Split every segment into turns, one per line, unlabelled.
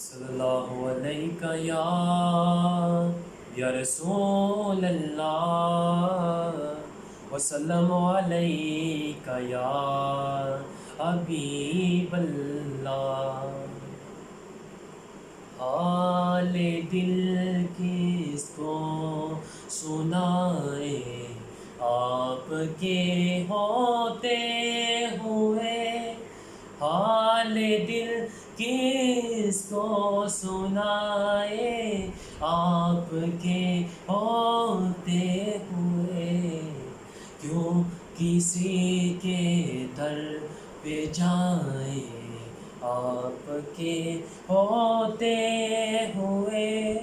صلی اللہ علیہ یا رسول اللہ وسلم علیہ یا حبیب اللہ۔ حال دل کس کو سنائے آپ کے ہوتے ہوئے، حال دل کس کو سنائے آپ کے ہوتے ہوئے، کیوں کسی کے در پہ جائیں آپ کے ہوتے ہوئے،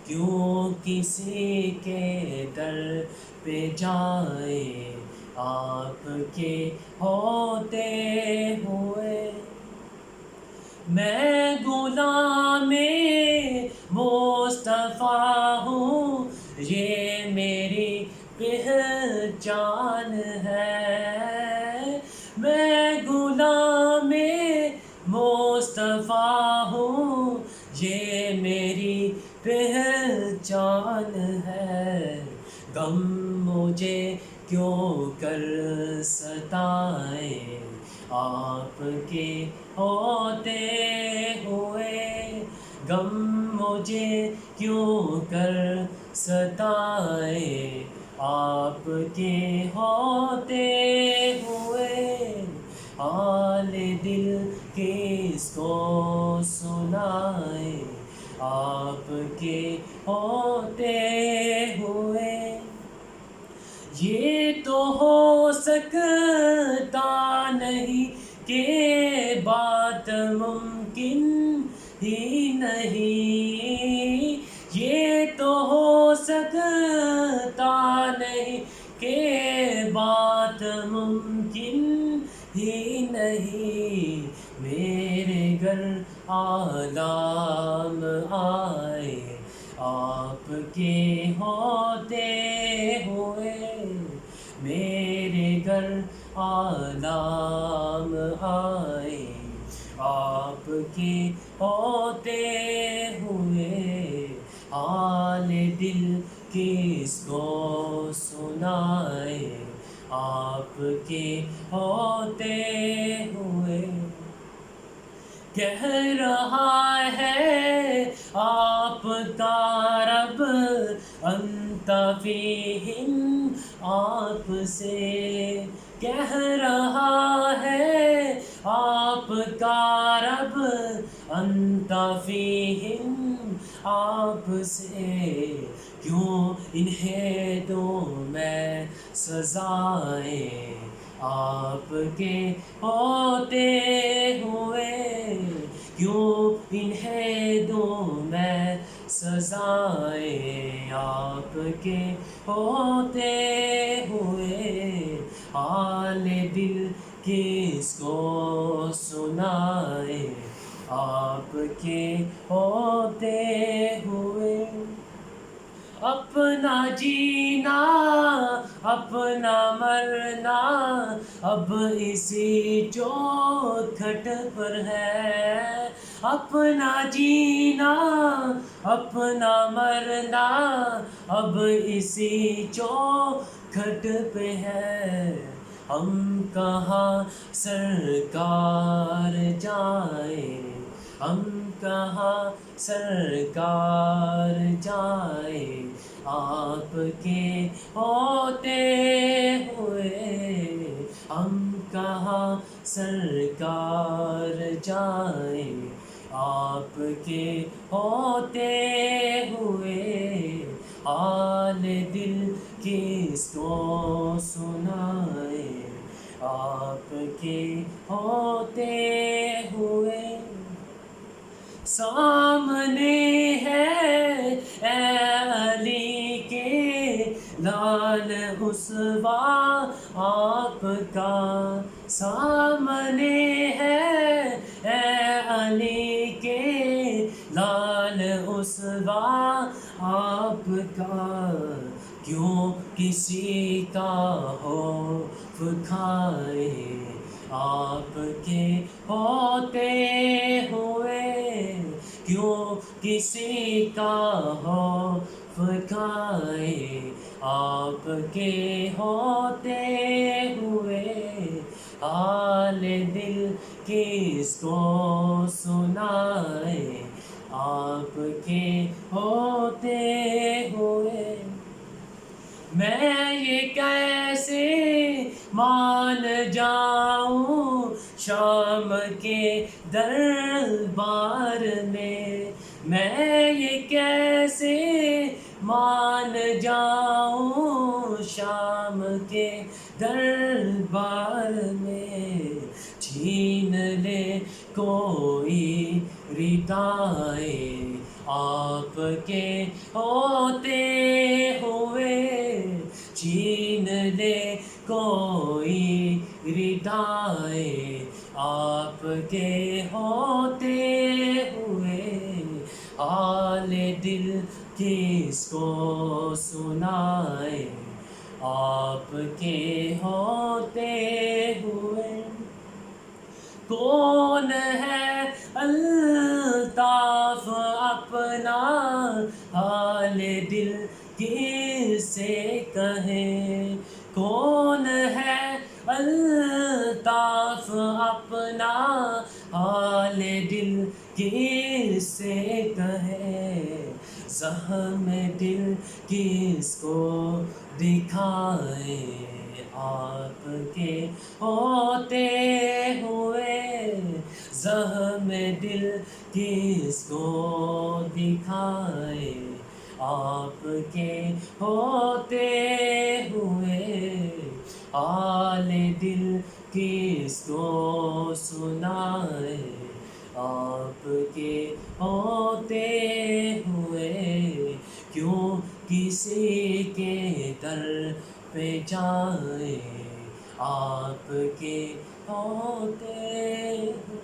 کیوں کسی کے در پہ جائیں آپ کے ہوتے ہوئے۔ میں غلام مصطفیٰ ہوں، یہ میری پہچان ہے۔ میں غلام مصطفیٰ ہوں، یہ میری پہچان ہے۔ غم مجھے کیوں کر ستائے آپ کے ہوتے ہوئے، غم مجھے کیوں کر ستائے آپ کے ہوتے ہوئے، حال دل کس کو سنائے آپ کے ہوتے ہوئے۔ یہ تو ہو سکتا نہیں کہ بات ممکن ہی نہیں، یہ تو ہو سکتا نہیں کہ بات ممکن ہی نہیں۔ میرے گھر عالم آئے آپ کے ہوتے ہوئے، میرے گھر عالم آئے آپ کے ہوتے ہوئے، حال دل کس کو سنائے آپ کے ہوتے ہوئے۔ کہہ رہا ہے آپ کا رب انت فیہم آپ سے، کہہ رہا ہے آپ کا رب انت فیہم آپ سے، کیوں انہیں دوں میں سزائیں آپ کے ہوتے ہوئے، کیوں انہیں دوں میں سزائیں آپ کے ہوتے ہوئے، حال دل کس کو سنائے آپ کے ہوتے ہوئے۔ اپنا جینا اپنا مرنا اب اسی چوکھٹ پر ہے، اپنا جینا اپنا مرنا اب اسی چوکھٹ پہ ہے۔ ہم کہاں سرکار جائیں، ہم کہاں سرکار جائیں آپ کے ہوتے ہوئے، ہم کہاں سرکار جائیں آپ کے ہوتے ہوئے، حال دل کس کو سنائے آپ کے ہوتے ہوئے۔ سامنے ہے اے علی کے لال اسوہ آپ کا، سامنے ہے اے علی کے لال اسوہ آپ کا، کیوں کسی کا خوف کھائے آپ کے ہوتے ہوئے، کسی کا خوف کھائے، آپ کے ہوتے ہوئے حال دل کس کو سنائے، آپ کے ہوتے ہوئے میں یہ کیسے مان جاؤں شام کے دربار میں یہ کیسے مان جاؤں شام کے دربار میں، چھین لے کوئی ردائے آپ کے ہوتے ہوئے، چھین لے کوئی ردائے آپ کے ہوتے ہوئے، حال دل کس کو سنائے، آپ کے ہوتے ہوئے کون ہے الطاف اپنا حال دل کس سے کہے، کون ہے الطاف اپنا حال دل کس سے کہے، زخم دل کس کو دکھائے، آپ کے ہوتے ہوئے زخم دل کس کو دکھائے، آپ کے ہوتے ہوئے حال دل کس کو سنائے، آپ کے ہوتے ہوئے کیوں کسی کے در پہ جائے، آپ کے ہوتے ہوئے